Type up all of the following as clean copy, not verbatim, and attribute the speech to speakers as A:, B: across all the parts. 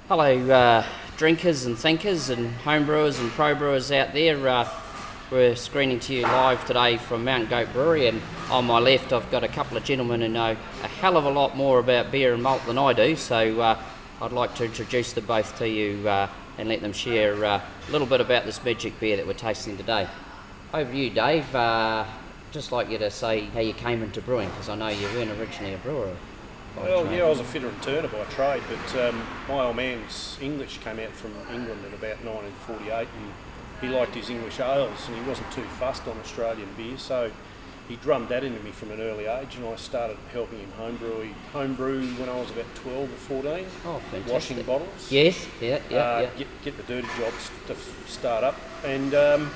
A: Hello, drinkers and thinkers and homebrewers and pro brewers out there. We're screening to you live today from Mount Goat Brewery, and on my left I've got a couple of gentlemen who know a hell of a lot more about beer and malt than I do, so I'd like to introduce them both to you and let them share a little bit about this magic beer that we're tasting today. Over to you, Dave. Just like you to say how you came into brewing, because I know you weren't originally a brewer.
B: Well, yeah, I was a fitter and turner by trade, but my old man's English came out from England in about 1948, and he liked his English ales, and he wasn't too fussed on Australian beer, so he drummed that into me from an early age, and I started helping him homebrew when I was about 12 or 14.
A: Oh, fantastic.
B: Washing bottles.
A: Yes, yeah.
B: Get the dirty jobs to start up, and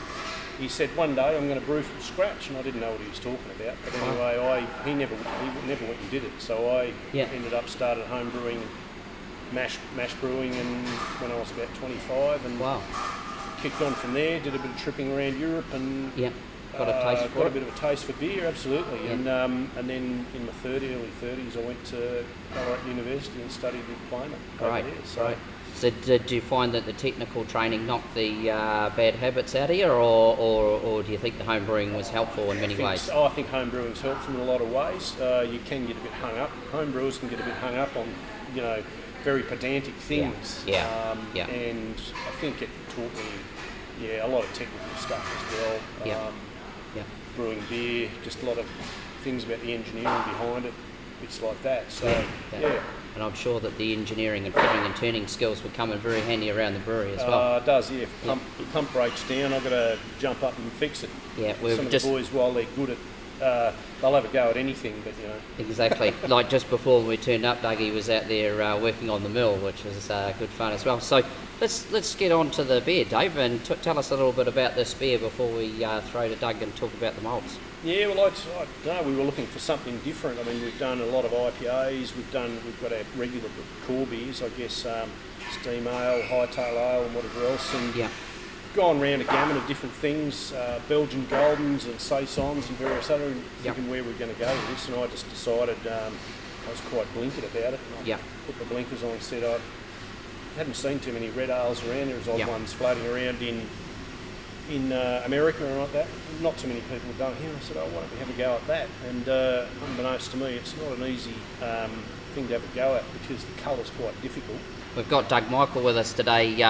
B: he said one day I'm going to brew from scratch, and I didn't know what he was talking about. But anyway, he never went and did it. So I ended up started home brewing, mash brewing, and when I was about 25, and kicked on from there. Did a bit of tripping around Europe, and
A: got a
B: bit of a taste for beer, absolutely. And then in my early 30s, I went to Ballarat University and studied the diploma over there.
A: Right. So did you find that the technical training knocked the bad habits out of you, or do you think the home brewing was helpful in many ways?
B: I think home brewing's helpful in a lot of ways. You can get a bit hung up. Home brewers can get a bit hung up on, very pedantic things. And I think it taught me, a lot of technical stuff as well. Brewing beer, just a lot of things about the engineering behind it, bits like that. So
A: And I'm sure that the engineering and fitting and turning skills would come in very handy around the brewery as well.
B: It does, yeah. If the pump breaks down, I've got to jump up and fix it.
A: Yeah,
B: some of the boys, while they're good at, they'll have a go at anything, but
A: Exactly. Like just before we turned up, Dougie was out there working on the mill, which was good fun as well. So let's get on to the beer, Dave, and tell us a little bit about this beer before we throw to Doug and talk about the malts.
B: Yeah, well, I don't know. We were looking for something different. I mean, we've done a lot of IPAs. We've got our regular core beers, I guess, steam ale, hightail ale, and whatever else, and gone around a gamut of different things, Belgian Goldens and Saisons and various other, thinking where we're going to go with this. And I just decided I was quite blinkered about it. And I put the blinkers on and said I hadn't seen too many red ales around. There was odd ones floating around in America and like that. Not too many people have done it here. I said, why don't we have a go at that? And unbeknownst to me, it's not an easy thing to have a go at because the colour's quite difficult. We've
A: got Doug Michael with us today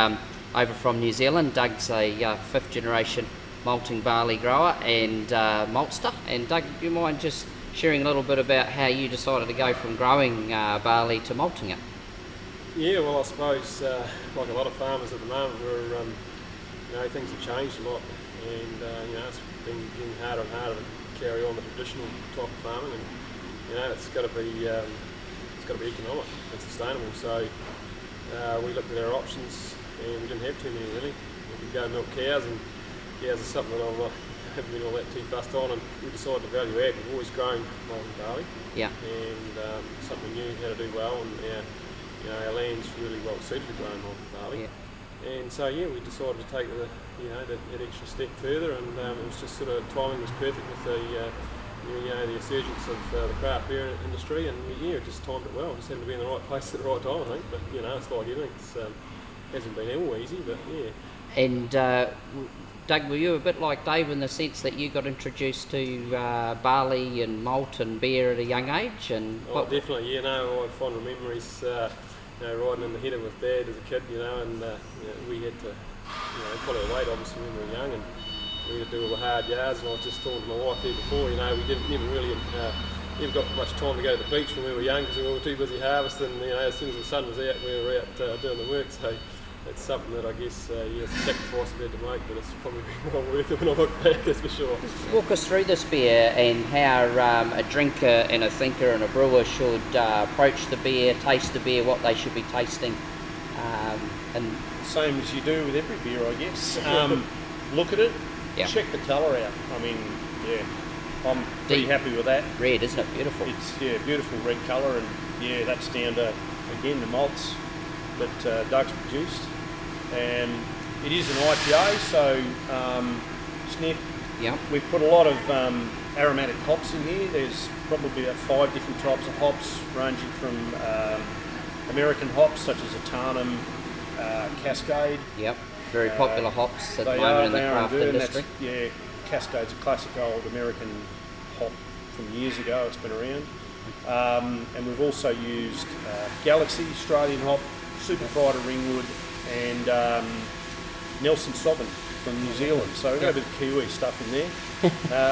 A: over from New Zealand. Doug's a fifth generation malting barley grower and maltster. And Doug, do you mind just sharing a little bit about how you decided to go from growing barley to malting it?
C: Yeah, well, I suppose like a lot of farmers at the moment, things have changed a lot, and it's been getting harder and harder to carry on the traditional type of farming, and it's got to be economic and sustainable. So we looked at our options, and we didn't have too many really. We could go milk cows, and cows are something that I haven't been all that too fussed on, and we decided to value add. We've always grown malting barley, and something we knew how to do well, and our land's really well suited to growing malting barley. And so we decided to take that extra step further, and it was just sort of timing was perfect with the resurgence of the craft beer industry, and it just timed it well. Just happened to be in the right place at the right time, I think. But it's like everything. It hasn't been all easy, but
A: And Doug, were you a bit like Dave in the sense that you got introduced to barley and malt and beer at a young age? And
C: definitely. I have fond memories. Riding in the header with Dad as a kid, and we had to, pull our weight obviously when we were young, and we had to do all the hard yards. And I was just talking to my wife there before, we never really never got much time to go to the beach when we were young because we were too busy harvesting. As soon as the sun was out, we were out doing the work. So it's something that I guess it's a sacrifice I've had to make, but it's probably been well worth it when I look back, that's for sure.
A: Walk us through this beer and how a drinker and a thinker and a brewer should approach the beer, taste the beer, what they should be tasting.
B: And same as you do with every beer, I guess. Look at it, check the colour out. I mean, I'm pretty happy with that.
A: Red, isn't it? Beautiful.
B: It's beautiful red colour, and that's down to, again, the malts that Doug's produced, and it is an IPA, so snip. We've put a lot of aromatic hops in here. There's probably about 5 different types of hops, ranging from American hops such as Ahtanum, Cascade.
A: Yep, very popular hops at the
B: They
A: moment
B: are,
A: in the
B: they are
A: craft
B: indeed, and
A: industry.
B: yeah, Cascade's a classic old American hop from years ago. It's been around. And we've also used Galaxy, Australian hop, Superfighter Ringwood, and Nelson Sovereign from New Zealand. So we've got a bit of Kiwi stuff in there,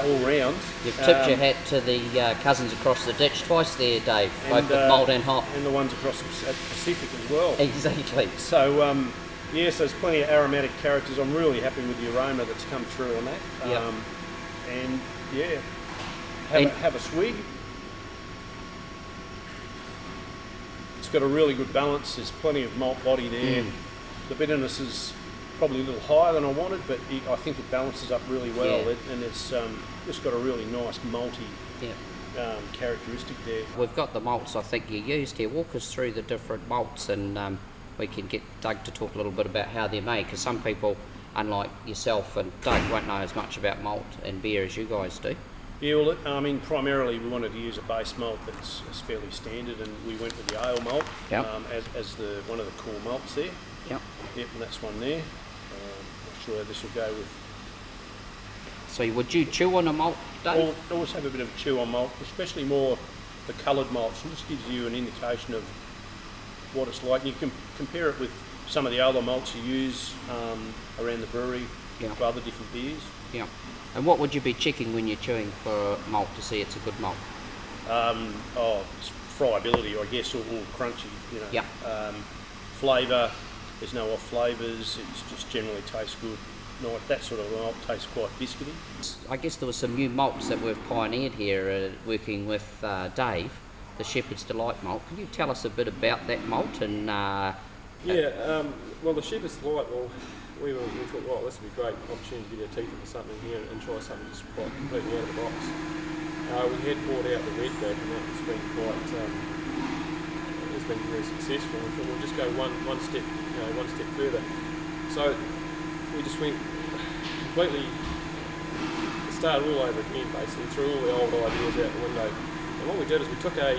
B: all round.
A: You've tipped your hat to the cousins across the ditch twice there, Dave, both with malt and hop.
B: And the ones across the Pacific as well.
A: Exactly.
B: So, yes, there's plenty of aromatic characters. I'm really happy with the aroma that's come through on that.
A: Yep.
B: And yeah, have a swig. It's got a really good balance. There's plenty of malt body there. The bitterness is probably a little higher than I wanted, but I think it balances up really well.
A: Yeah.
B: And it's just got a really nice malty characteristic there.
A: We've got the malts I think you used here. Walk us through the different malts, and we can get Doug to talk a little bit about how they're made, because some people, unlike yourself and Doug, won't know as much about malt and beer as you guys do.
B: Yeah, well, I mean, primarily we wanted to use a base malt that's fairly standard, and we went with the ale malt as the one of the core malts there.
A: Yep.
B: Yep, and that's one there. Not sure how this will go with.
A: So would you chew on a malt, Dave?
B: Always have a bit of a chew on malt, especially more the coloured malts. It just gives you an indication of what it's like. You can compare it with some of the other malts you use around the brewery for other different beers.
A: Yeah. And what would you be checking when you're chewing for malt to see it's a good malt?
B: It's friability, I guess, or crunchy. You know.
A: Yeah.
B: Flavour. There's no off flavours. It just generally tastes good. That sort of malt tastes quite biscuity.
A: I guess there were some new malts that we've pioneered here working with Dave, the Shepherd's Delight malt. Can you tell us a bit about that malt? And
C: well, the Shepherd's Delight, we thought, well, this would be a great opportunity to get our teeth into something here and try something just quite completely out of the box. We had brought out the red bag, and that's been quite, it's been very successful. We thought we'll just go one step further. So we just went completely, started all over again basically, threw all the old ideas out the window. And what we did is we took a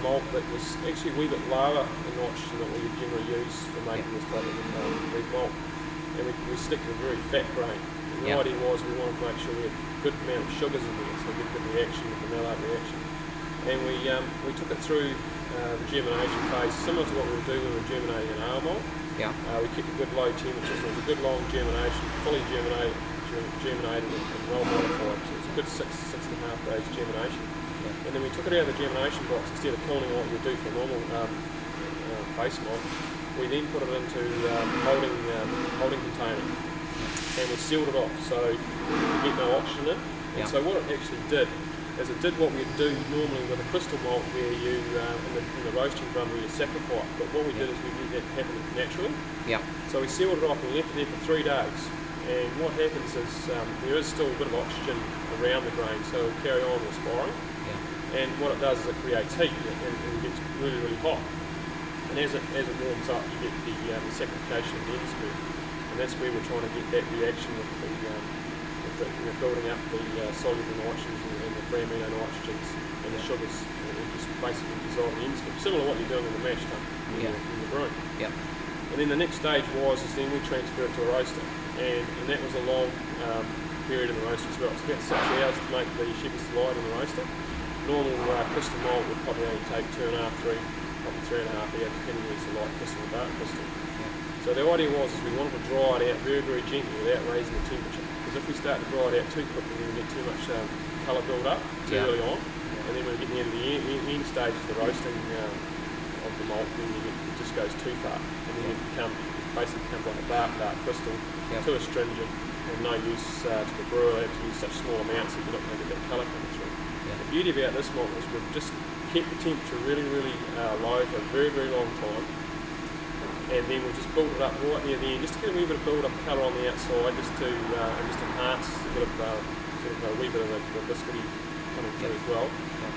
C: malt that was actually a wee bit lower in notch than what we would generally use for making this type of red malt. And we stick to a very fat grain. And the idea was we wanted to make sure we had a good amount of sugars in there, so we get a good reaction with the malate reaction. And we took it through the germination phase, similar to what we would do when we were germinating an ale malt.
A: Yeah.
C: We kept a good low temperatures, it was a good long germination, fully germinated and well modified. So it's a good 6.5 days germination. Yeah. And then we took it out of the germination box instead of kilning what you would do for a normal base malt. We then put it into holding container, and we sealed it off so you get no oxygen in. And so what it actually did is it did what we'd do normally with a crystal malt, where you in the roasting drum where you sacrifice. But what we did is we let that happen naturally. Yeah. So we sealed it off and left it there for 3 days. And what happens is there is still a bit of oxygen around the grain, so it'll carry on respiring. Yeah. And what it does is it creates heat and it gets really, really hot. And as it warms up, you get the saccharification of the end sperm, and that's where we're trying to get that reaction with the building up the soluble nitrogens and the free amino nitrogens and the sugars, and just basically dissolve the end sperm, similar to what you're doing in the mash tun in the brewing. Yeah. And then the next stage was then we transferred it to a roaster, and that was a long period in the roaster as well. It's about 6 hours to make the Shepherd's Delight in the roaster. Normal crystal malt would probably only take 2.5, 3. Probably 3.5 hours, depending on it's a light crystal or dark crystal. Yeah. So the idea was we wanted to dry it out very, very gently without raising the temperature. Because if we start to dry it out too quickly, then we get too much colour build up too early on. And then when we get near the end stage of the roasting of the malt, then it just goes too far. And then it basically becomes like a dark crystal, too astringent, and no use to the brewer. They have to use such small amounts that you're not going to get that colour coming through. Yeah. The beauty about this malt is we've just kept the temperature really, really low for a very, very long time, and then we'll just build it up right near the end, just to get a wee bit of build-up colour on the outside, just to enhance a bit of a wee bit of the biscuity coming through as well.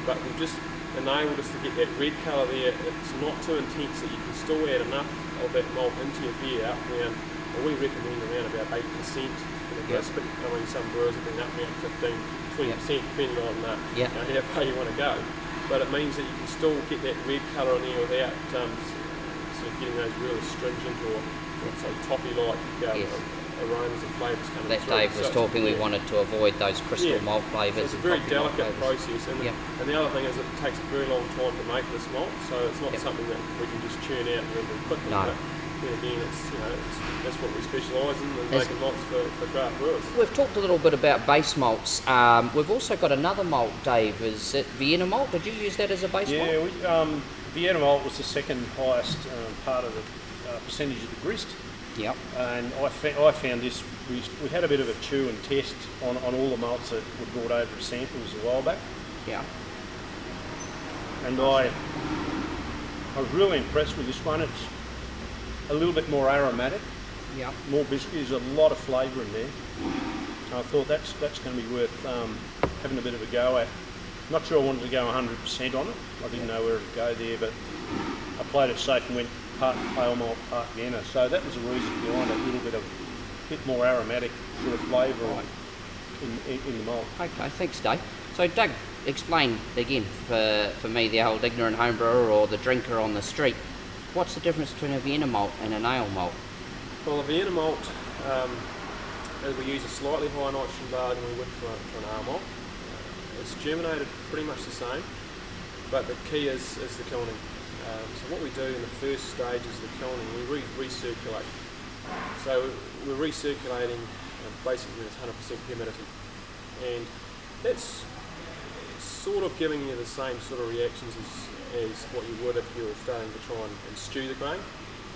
C: But we've just enabled us to get that red colour there. It's not too intense that you can still add enough of that malt into your beer up around, well, we recommend around about 8% in the biscuit. I mean, some brewers have been up around 15-20%, depending on how far you want to go. But it means that you can still get that red colour in there without getting those real astringent or let's say toffee-like aromas and flavours coming
A: that
C: through.
A: Dave was talking, we wanted to avoid those crystal malt flavours.
C: So it's a very
A: and coffee malt
C: delicate
A: flavours.
C: process, and the other thing is it takes a very long time to make this malt, so it's not something that we can just churn out very, very quickly.
A: No.
C: But then again, that's what we specialise in, making malts for craft brewers.
A: We've talked a little bit about base malts. We've also got another malt, Dave. Is it Vienna malt? Did you use that as a base malt?
B: Yeah, Vienna malt was the second highest part of the percentage of the grist.
A: Yep.
B: And I found this, we had a bit of a chew and test on all the malts that were brought over as samples a while back.
A: Yeah.
B: And I was really impressed with this one. It's a little bit more aromatic,
A: Yeah.
B: more biscuit. There's a lot of flavour in there. I thought that's going to be worth having a bit of a go at. Not sure I wanted to go 100% on it. I didn't know where to go there, but I played it safe and went part pale malt, part Vienna. So that was the reason behind it, a little bit more aromatic sort of flavour in the malt.
A: Okay, thanks, Dave. So, Doug, explain again for me, the old ignorant home brewer or the drinker on the street, what's the difference between a Vienna malt and an ale malt?
C: Well, a Vienna malt, we use a slightly higher nitrogen bar than we would for an ale malt. It's germinated pretty much the same, but the key is the kilning. So what we do in the first stage is the kilning. We recirculate. So we're recirculating basically with 100% humidity, and that's sort of giving you the same sort of reactions as what you would if you were starting to try and stew the grain.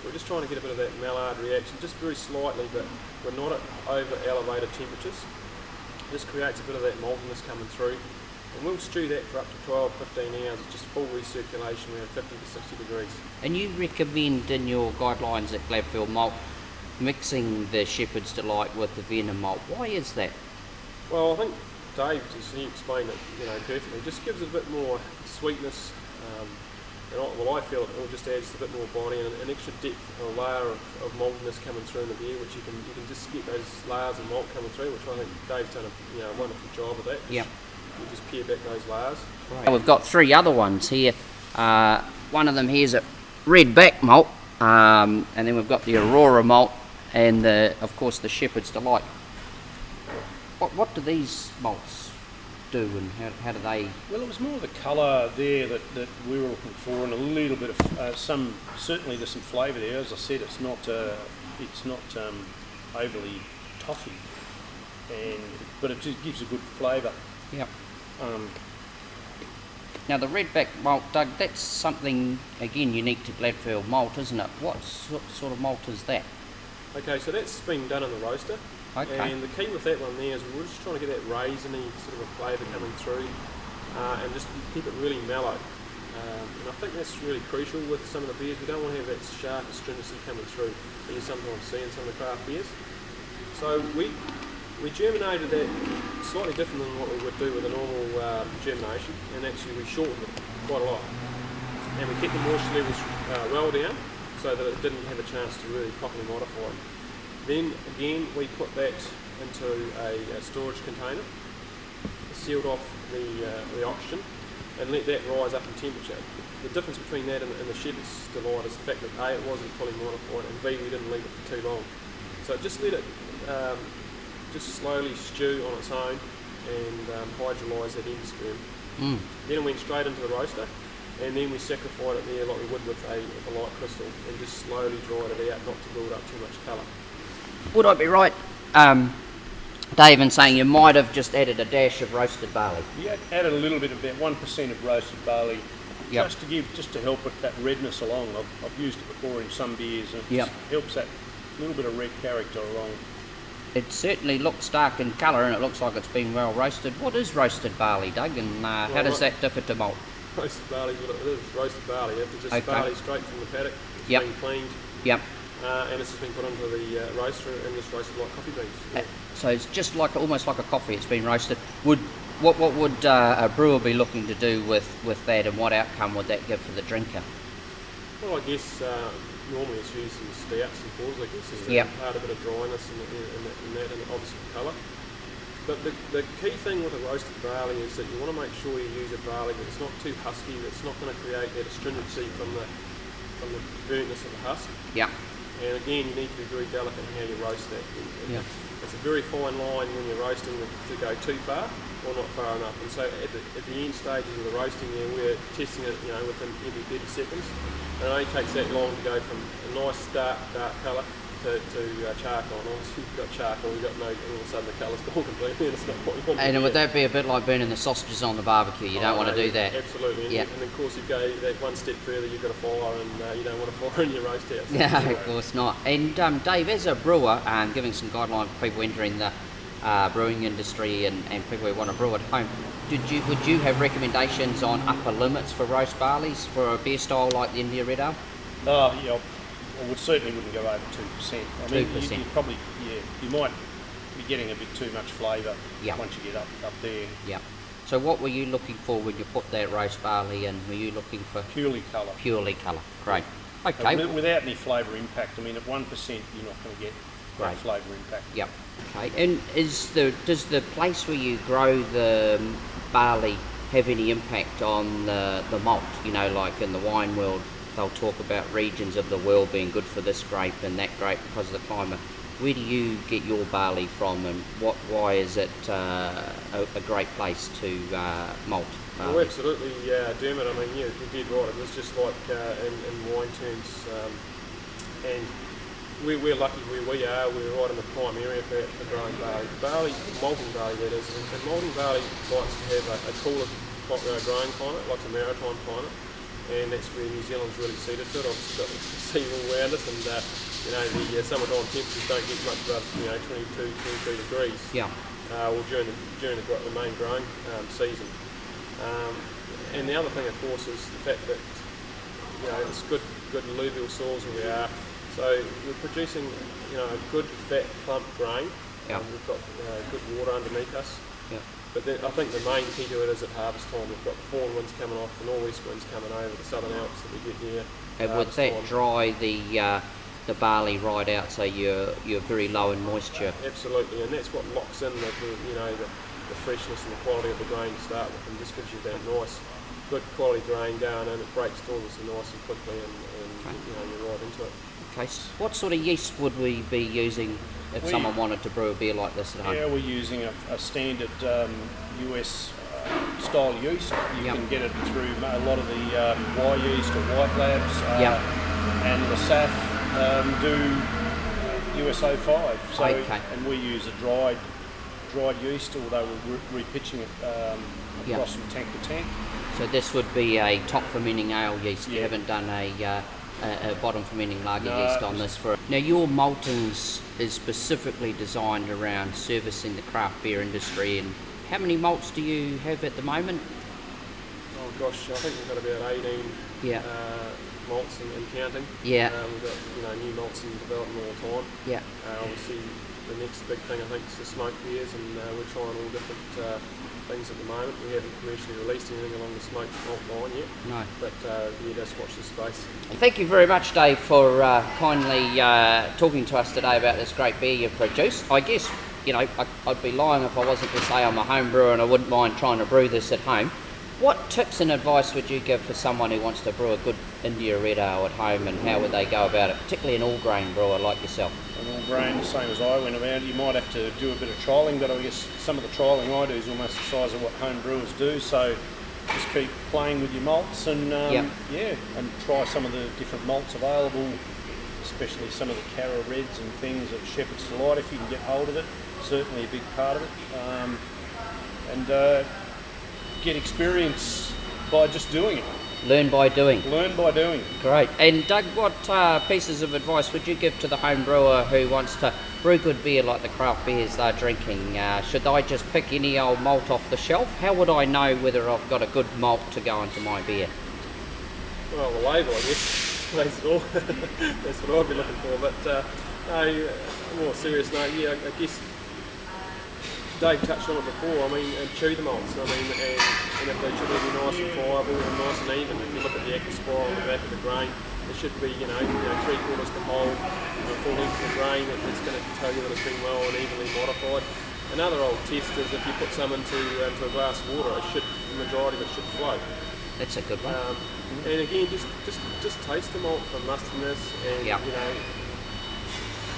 C: We're just trying to get a bit of that Maillard reaction, just very slightly, but we're not at over elevated temperatures. This creates a bit of that maltiness coming through, and we'll stew that for up to 12-15 hours. It's just full recirculation around 50 to 60 degrees.
A: And you recommend in your guidelines at Gladfield Malt mixing the Shepherd's Delight with the Vienna malt. Why is that?
C: Well, I think Dave he explained it perfectly. It just gives it a bit more sweetness, and I feel it just adds a bit more body and an extra depth, a layer of maltiness coming through in the beer, which you can just get those layers of malt coming through, which I think Dave's done a wonderful job of that.
A: Yeah.
C: You just peel back those layers.
A: Right. We've got three other ones here. One of them here is a red back malt, and then we've got the Aurora malt, and of course the Shepherd's Delight. What do these malts do, and how do they?
B: Well, it was more the colour there that we were looking for, and a little bit of certainly there's some flavour there. As I said, it's not overly toffee, but it just gives a good flavour.
A: Yeah. Now the redback malt, Doug, that's something again unique to Gladfield Malt, isn't it? What sort of malt is that?
C: Okay, so that's been done in the roaster.
A: Okay.
C: And the key with that one there is we're just trying to get that raisiny sort of a flavour coming through, and just keep it really mellow. And I think that's really crucial with some of the beers. We don't want to have that sharp astringency coming through that you sometimes see in some of the craft beers. So we germinated that slightly different than what we would do with a normal germination, and actually we shortened it quite a lot. And we kept the moisture levels well down so that it didn't have a chance to really properly modify it. Then again we put that into a storage container, sealed off the oxygen, and let that rise up in temperature. The difference between that and the Shepherd's Delight is the fact that A, it wasn't fully modified, and B, we didn't leave it for too long. So just let it just slowly stew on its own and hydrolyse that endosperm. Then it went straight into the roaster, and then we sacrificed it there like we would with a light crystal, and just slowly dried it out, not to build up too much colour.
A: Would I be right, Dave, in saying you might have just added a dash of roasted barley?
B: Yeah, added a little bit, about 1% of roasted barley, just to help with that redness along. I've used it before in some beers, and it just helps that little bit of red character along.
A: It certainly looks dark in colour, and it looks like it's been well roasted. What is roasted barley, Doug, and how does that differ to malt?
C: Roasted barley is what it is, roasted barley. It's just barley straight from the paddock. It's been cleaned.
A: Yep.
C: And it's just been put into the roaster and just roasted like coffee beans. Yeah.
A: So it's just like almost like a coffee. It's been roasted. What would a brewer be looking to do with that, and what outcome would that give for the drinker?
C: Well, I guess normally it's used in stouts and pours. I guess it's part of a bit of dryness and that, and obviously colour. But the key thing with a roasted barley is that you want to make sure you use a barley that's not too husky, that's not going to create that astringency from from the burntness of the husk.
A: Yeah.
C: And again, you need to be very delicate in how you roast that.
A: Yeah.
C: It's a very fine line when you're roasting to go too far or not far enough. And so at the end stages of the roasting there, we're testing it, within every 30 seconds. And it only takes that long to go from a nice dark colour to charcoal. And obviously you've got charcoal, you've got no, all of a sudden the colour's gone completely and it's not what you want to
A: And
C: do.
A: would that be a bit like burning the sausages on the barbecue? You don't want to do that.
C: Absolutely.
A: Yeah.
C: And of course you go that one step further, you've got a fire and you don't want a fire in your roast house.
A: Yeah, of course not. And Dave, as a brewer, giving some guidelines for people entering the brewing industry and people who want to brew at home, would you have recommendations on upper limits for roast barleys for a beer style like the India Red Ale?
B: Yeah, I certainly wouldn't go over 2%. I mean,
A: 2%.
B: you probably, you might be getting a bit too much flavour
A: Yeah.
B: once you get up there.
A: Yeah. So what were you looking for when you put that roast barley in? Were you looking for
B: Purely colour.
A: purely colour? Great. Okay.
B: Without any flavour impact. I mean, at 1% you're not going to get
A: Great.
B: flavour impact.
A: Yep. Okay. And does the place where you grow the barley have any impact on the malt? Like in the wine world, they'll talk about regions of the world being good for this grape and that grape because of the climate. Where do you get your barley from, and why is it a great place to malt barley?
C: Well, absolutely, Dermot. I mean, you did right. It was just like in wine terms, and we're lucky where we are. We're right in the prime area for growing barley, malting barley that is. And malting barley likes to have a cooler growing climate, like a maritime climate, and that's where New Zealand's really suited to it. Obviously, got the sea all around us, and the summertime temperatures don't get much above 22, 23 degrees.
A: Yeah.
C: During the main growing season. And the other thing, of course, is the fact that it's good alluvial soils where we are. So we're producing a good fat plump grain.
A: Yeah.
C: We've got good water underneath us.
A: Yeah.
C: But then I think the main key to it is at harvest time. We've got the foreign winds coming off, the northeast winds coming over the southern Alps that we get here.
A: And would that dry the barley right out, so you're very low in moisture?
C: Absolutely, and that's what locks in the freshness and the quality of the grain to start with, and just gives you that nice, good quality grain going in. It breaks down so nice and quickly, and you're right into it.
A: Okay. What sort of yeast would we be using if someone wanted to brew a beer like this at home?
B: Yeah, we're using a standard US style yeast. You can get it through a lot of the Y yeast or White Labs, and the SAF do US05. So, and we use a dried yeast, although we're repitching it across from tank to tank.
A: So this would be a top fermenting ale yeast. You haven't done a bottom fermenting lager yeast on this. Now your maltings is specifically designed around servicing the craft beer industry, and how many malts do you have at the moment?
C: Oh gosh, I think we've got about 18 malts and counting.
A: Yeah.
C: We've got new malts in development all the time.
A: Yeah.
C: Obviously the next big thing I think is the smoked beers, and we're trying all different things at the moment. We haven't commercially released anything along the smoked malt line yet. No. But just watch this space.
A: Thank you very much, Dave, for kindly talking to us today about this great beer you've produced. I guess, I'd be lying if I wasn't to say I'm a home brewer and I wouldn't mind trying to brew this at home. What tips and advice would you give for someone who wants to brew a good India Red Ale at home, and how would they go about it, particularly an all-grain brewer like yourself?
B: An all-grain, the same as I went about. You might have to do a bit of trialling, but I guess some of the trialling I do is almost the size of what home brewers do. So just keep playing with your malts and and try some of the different malts available, especially some of the Cara Reds and things at Shepherd's Delight if you can get hold of it. Certainly a big part of it. And get experience by just doing it.
A: Learn by doing.
B: Learn by doing.
A: Great. And Doug, what pieces of advice would you give to the home brewer who wants to brew good beer like the craft beers they're drinking? Should I just pick any old malt off the shelf? How would I know whether I've got a good malt to go into my beer?
C: Well, the label, I guess, plays it all. That's what I'd be looking for. But more serious note, I guess Dave touched on it before. I mean, chew the malts. I mean, and if they should be nice and fireable and nice and even. If you look at the active spiral on the back of the grain, it should be 3/4 to whole, full length of grain. It's going to tell you that it's been well and evenly modified. Another old test is if you put some into a glass of water, the majority of it should float.
A: That's a good one.
C: And again, just taste the malt for mustiness, and
A: Yep.
C: you know,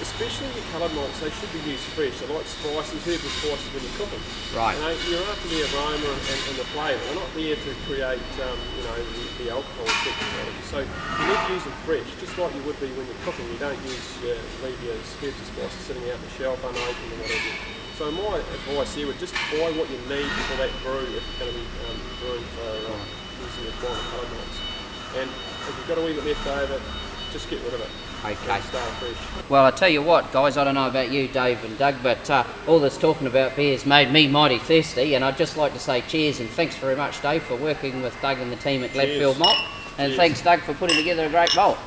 C: especially your coloured malts, they should be used fresh. They're like spices, herbal spices when you're cooking.
A: Right.
C: You know, you're after the aroma and the flavour. They're not there to create, you know, the alcohol effect out of it. So you need to use them fresh, just like you would be when you're cooking. You don't leave your herbs and spices sitting out on the shelf unopened or whatever. So my advice here would just buy what you need for that brew if you're going to be brewing for using your coloured malts. And if you've got a wee bit left over, just get rid of it.
A: Okay.
C: Start fresh.
A: Well, I tell you what, guys, I don't know about you, Dave and Doug, but all this talking about beers made me mighty thirsty, and I'd just like to say cheers and thanks very much, Dave, for working with Doug and the team at Gladfield Malt, and
C: Cheers.
A: thanks, Doug, for putting together a great malt.